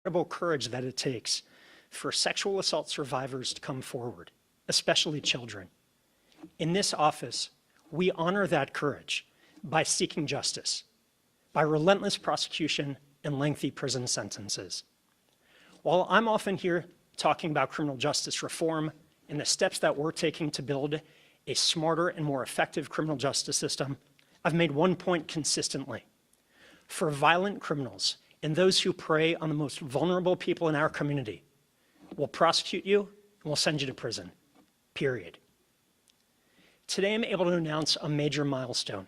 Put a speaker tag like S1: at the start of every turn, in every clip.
S1: incredible courage that it takes for sexual assault survivors to come forward, especially children. In this office, we honor that courage by seeking justice, by relentless prosecution and lengthy prison sentences. While I'm often here talking about criminal justice reform and the steps that we're taking to build a smarter and more effective criminal justice system, I've made one point consistently. For violent criminals and those who prey on the most vulnerable people in our community, we'll prosecute you and we'll send you to prison, period. Today I'm able to announce a major milestone.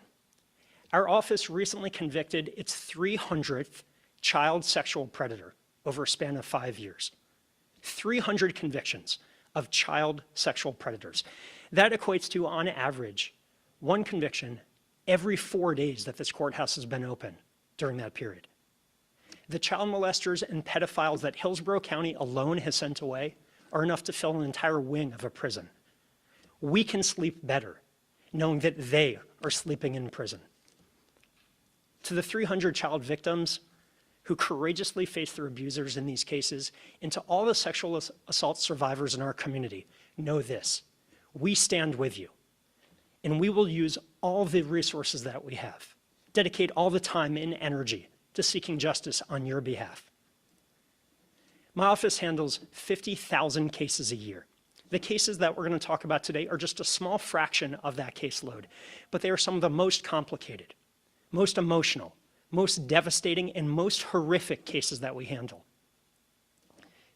S1: Our office recently convicted its 300th child sexual predator over a span of 5 years. 300 convictions of child sexual predators. That equates to, on average, one conviction every 4 days that this courthouse has been open during that period. The child molesters and pedophiles that Hillsborough County alone has sent away are enough to fill an entire wing of a prison. We can sleep better knowing that they are sleeping in prison. To the 300 child victims who courageously face their abusers in these cases, and to all the sexual assault survivors in our community, know this: we stand with you, and we will use all the resources that we have, dedicate all the time and energy to seeking justice on your behalf. My office handles 50,000 cases a year. The cases that we're going to talk about today are just a small fraction of that caseload, but they are some of the most complicated, most emotional, most devastating, and most horrific cases that we handle.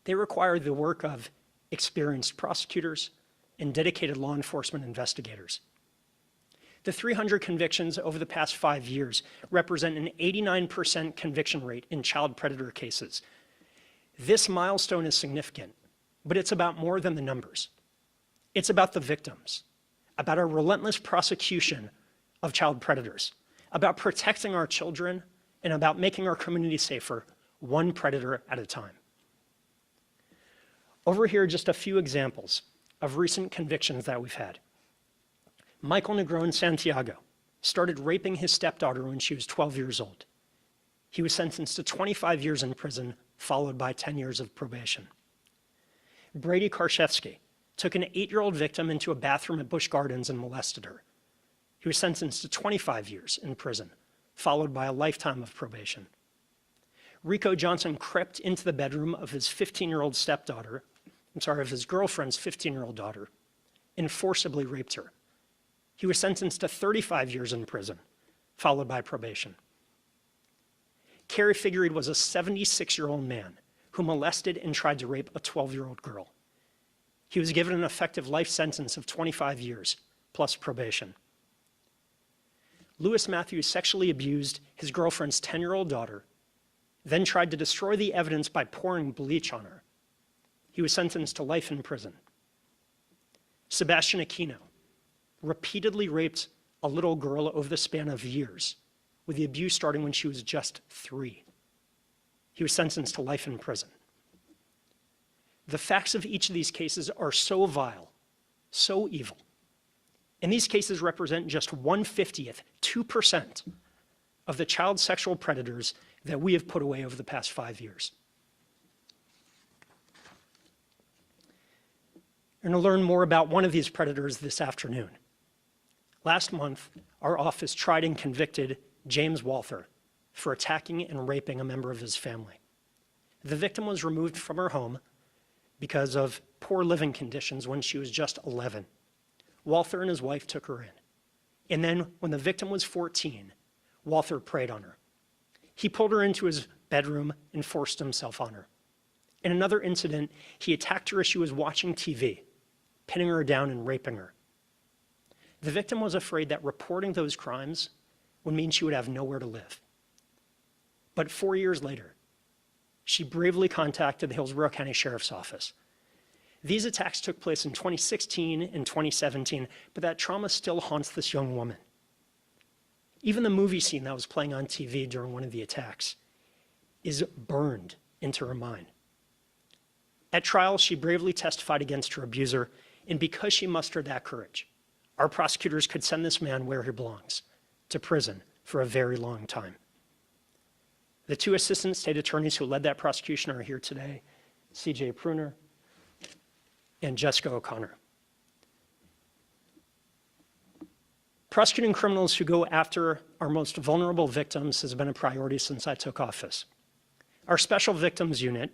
S1: They require the work of experienced prosecutors and dedicated law enforcement investigators. The 300 convictions over the past 5 years represent an 89% conviction rate in child predator cases. This milestone is significant, but it's about more than the numbers. It's about the victims, about our relentless prosecution of child predators, about protecting our children, and about making our community safer, one predator at a time. Over here are just a few examples of recent convictions that we've had. Michael Negron Santiago started raping his stepdaughter when she was 12 years old. He was sentenced to 25 years in prison, followed by 10 years of probation. Brady Karszewski took an 8-year-old victim into a bathroom at Busch Gardens and molested her. He was sentenced to 25 years in prison, followed by a lifetime of probation. Rico Johnson crept into the bedroom of his 15-year-old stepdaughter, of his girlfriend's 15-year-old daughter, and forcibly raped her. He was sentenced to 35 years in prison, followed by probation. Kerry Figuered was a 76-year-old man who molested and tried to rape a 12-year-old girl. He was given an effective life sentence of 25 years, plus probation. Lewis Matthews sexually abused his girlfriend's 10-year-old daughter, then tried to destroy the evidence by pouring bleach on her. He was sentenced to life in prison. Sebastian Aquino repeatedly raped a little girl over the span of years, with the abuse starting when she was just 3. He was sentenced to life in prison. The facts of each of these cases are so vile, so evil. And these cases represent just 1/50th, 2% of the child sexual predators that we have put away over the past 5 years. We're going to learn more about one of these predators this afternoon. Last month, our office tried and convicted James Walther for attacking and raping a member of his family. The victim was removed from her home because of poor living conditions when she was just 11. Walther and his wife took her in. And then when the victim was 14, Walther preyed on her. He pulled her into his bedroom and forced himself on her. In another incident, he attacked her as she was watching TV, pinning her down and raping her. The victim was afraid that reporting those crimes would mean she would have nowhere to live. But 4 years later, she bravely contacted the Hillsborough County Sheriff's Office. These attacks took place in 2016 and 2017, but that trauma still haunts this young woman. Even the movie scene that was playing on TV during one of the attacks is burned into her mind. At trial, she bravely testified against her abuser, and because she mustered that courage, our prosecutors could send this man where he belongs, to prison for a very long time. The two assistant state attorneys who led that prosecution are here today, C.J. Pruner and Jessica O'Connor. Prosecuting criminals who go after our most vulnerable victims has been a priority since I took office. Our Special Victims Unit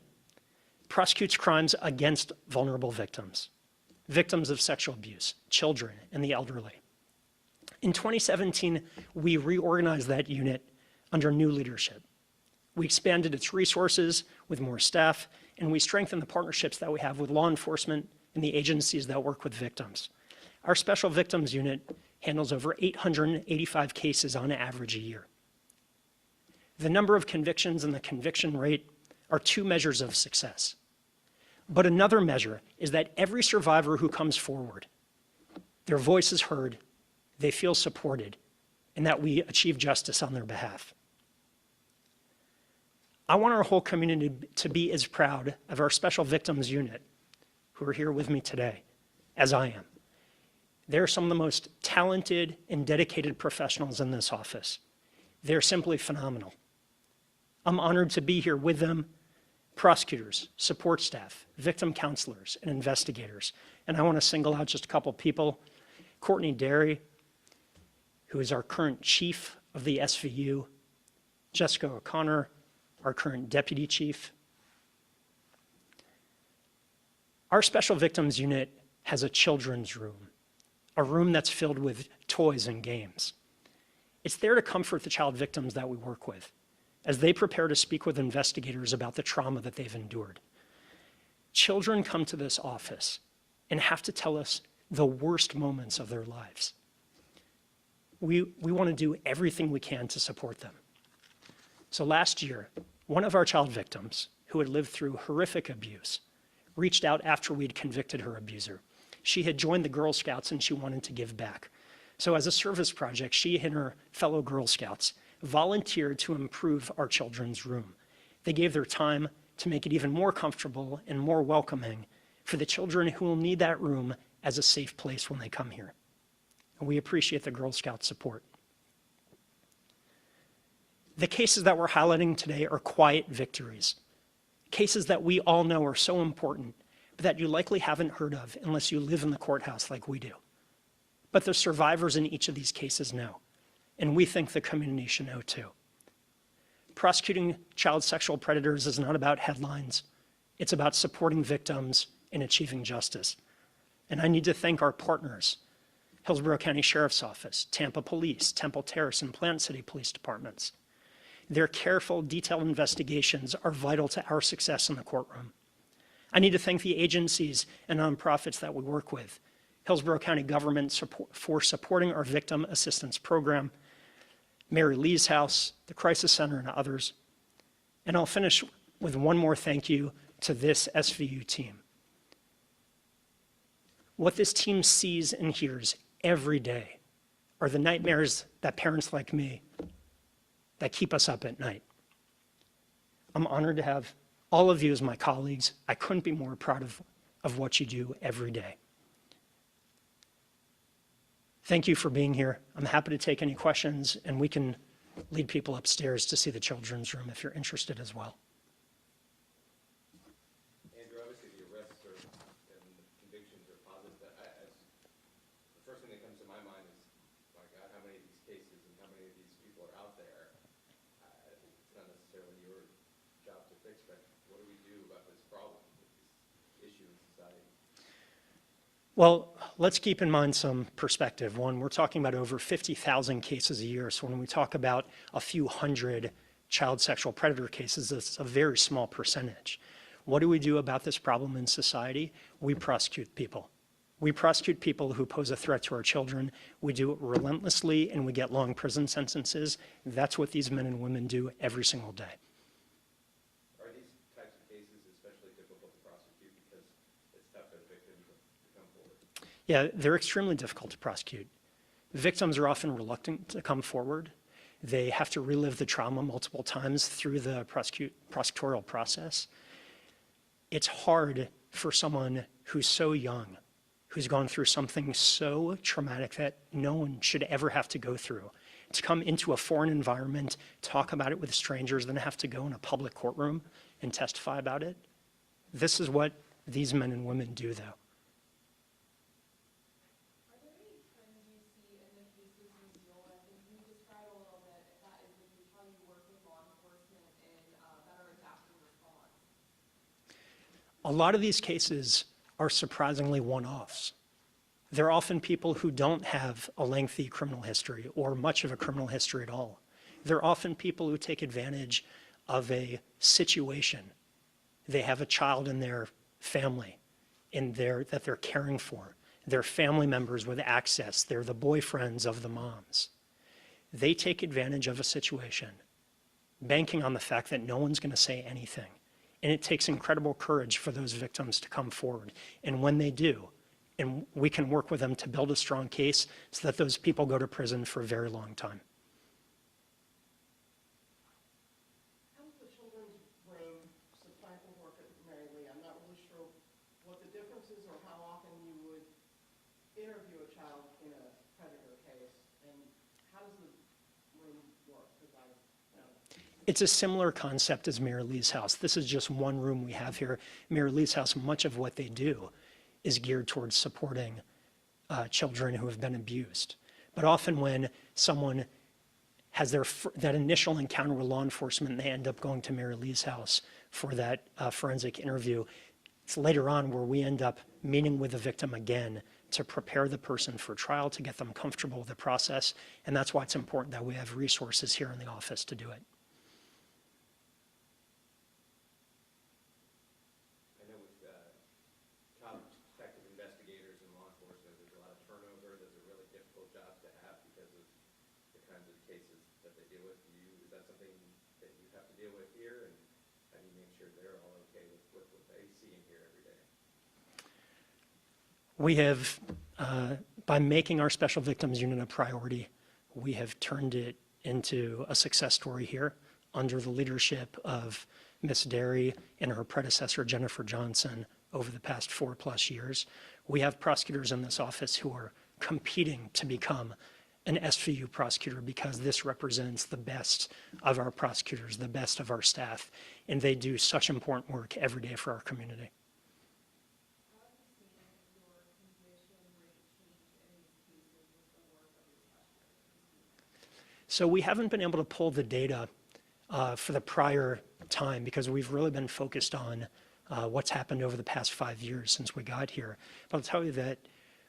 S1: prosecutes crimes against vulnerable victims, victims of sexual abuse, children, and the elderly. In 2017, we reorganized that unit under new leadership. We expanded its resources with more staff, and we strengthened the partnerships that we have with law enforcement and the agencies that work with victims. Our Special Victims Unit handles over 885 cases on average a year. The number of convictions and the conviction rate are two measures of success. But another measure is that every survivor who comes forward, their voice is heard, they feel supported, and that we achieve justice on their behalf. I want our whole community to be as proud of our Special Victims Unit, who are here with me today, as I am. They're some of the most talented and dedicated professionals in this office. They're simply phenomenal. I'm honored to be here with them, prosecutors, support staff, victim counselors, and investigators. And I want to single out just a couple people. Courtney Derry, who is our current chief of the SVU, Jessica O'Connor, our current deputy chief. Our Special Victims Unit has a children's room, a room that's filled with toys and games. It's there to comfort the child victims that we work with as they prepare to speak with investigators about the trauma that they've endured. Children come to this office and have to tell us the worst moments of their lives. We want to do everything we can to support them. So last year, one of our child victims, who had lived through horrific abuse, reached out after we'd convicted her abuser. She had joined the Girl Scouts and she wanted to give back. So as a service project, she and her fellow Girl Scouts volunteered to improve our children's room. They gave their time to make it even more comfortable and more welcoming for the children who will need that room as a safe place when they come here. And we appreciate the Girl Scout support. The cases that we're highlighting today are quiet victories, cases that we all know are so important, but that you likely haven't heard of unless you live in the courthouse like we do. But the survivors in each of these cases know, and we think the community should know too. Prosecuting child sexual predators is not about headlines. It's about supporting victims and achieving justice. And I need to thank our partners, Hillsborough County Sheriff's Office, Tampa Police, Temple Terrace, and Plant City Police Departments. Their careful, detailed investigations are vital to our success in the courtroom. I need to thank the agencies and nonprofits that we work with, Hillsborough County government for supporting our victim assistance program, Mary Lee's House, the Crisis Center, and others. And I'll finish with one more thank you to this SVU team. What this team sees and hears every day are the nightmares that parents like me that keep us up at night. I'm honored to have all of you as my colleagues. I couldn't be more proud of what you do every day. Thank you for being here. I'm happy to take any questions, and we can lead people upstairs to see the children's room if you're interested as well.
S2: Andrew, obviously the arrests and the convictions are positive. The first thing that comes to my mind is, my God, how many of these cases and how many of these people are out there? It's not necessarily your job to fix, but what do we do about this problem, this issue in society?
S1: Well, let's keep in mind some perspective. One, we're talking about over 50,000 cases a year. So when we talk about a few hundred child sexual predator cases, it's a very small percentage. What do we do about this problem in society? We prosecute people. We prosecute people who pose a threat to our children. We do it relentlessly, and we get long prison sentences. That's what these men and women do every single day.
S2: Are these types of cases especially difficult to prosecute because it's tough for victims to come forward?
S1: Yeah, they're extremely difficult to prosecute. Victims are often reluctant to come forward. They have to relive the trauma multiple times through the prosecutorial process. It's hard for someone who's so young, who's gone through something so traumatic that no one should ever have to go through, to come into a foreign environment, talk about it with strangers, then have to go in a public courtroom and testify about it. This is what these men and women do, though.
S3: Are there any trends you see in the cases you deal with? And can you describe a little bit, if that is the case, how you work with law enforcement in better adapting response?
S1: A lot of these cases are surprisingly one-offs. They're often people who don't have a lengthy criminal history or much of a criminal history at all. They're often people who take advantage of a situation. They have a child in their family that they're caring for. They're family members with access. They're the boyfriends of the moms. They take advantage of a situation, banking on the fact that no one's going to say anything. And it takes incredible courage for those victims to come forward. And when they do, and we can work with them to build a strong case so that those people go to prison for a very long time.
S4: How does the children's room supplant the work at Mary Lee? I'm not really sure what the difference is or how often you would interview a child in a predator case, and how does the room work?
S1: It's a similar concept as Mary Lee's house. This is just one room we have here. Mary Lee's house, much of what they do is geared towards supporting children who have been abused. But often when someone has that initial encounter with law enforcement and they end up going to Mary Lee's house for that forensic interview, it's later on where we end up meeting with the victim again to prepare the person for trial, to get them comfortable with the process. And that's why it's important that we have resources here in the office to do it.
S2: I know with child protective investigators and law enforcement, there's a lot of turnover. Those are really difficult jobs to have because of the kinds of cases that they deal with. Is that something that you have to deal with here? And how do you make sure they're all okay with what they see and hear every day?
S1: We have, by making our special victims unit a priority, we have turned it into a success story here under the leadership of Ms. Derry and her predecessor, Jennifer Johnson, over the past 4+ years. We have prosecutors in this office who are competing to become an SVU prosecutor because this represents the best of our prosecutors, the best of our staff, and they do such important work every day for our community.
S3: How have you seen your conviction rate change in these cases with the work of your special victims unit?
S1: So we haven't been able to pull the data for the prior time because we've really been focused on what's happened over the past 5 years since we got here. But I'll tell you that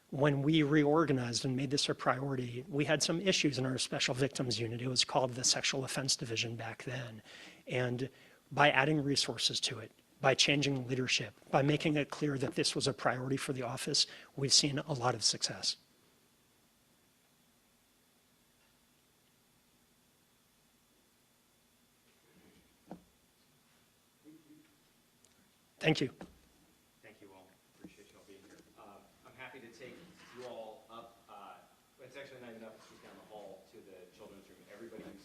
S1: when we reorganized and made this a priority, we had some issues in our special victims unit. It was called the Sexual Offense Division back then. And by adding resources to it, by changing leadership, by making it clear that this was a priority for the office, we've seen a lot of success. Thank you.
S2: Thank you all. Appreciate you all being here. I'm happy to take you all up. It's actually not enough to just down the hall to the children's room. Everybody who's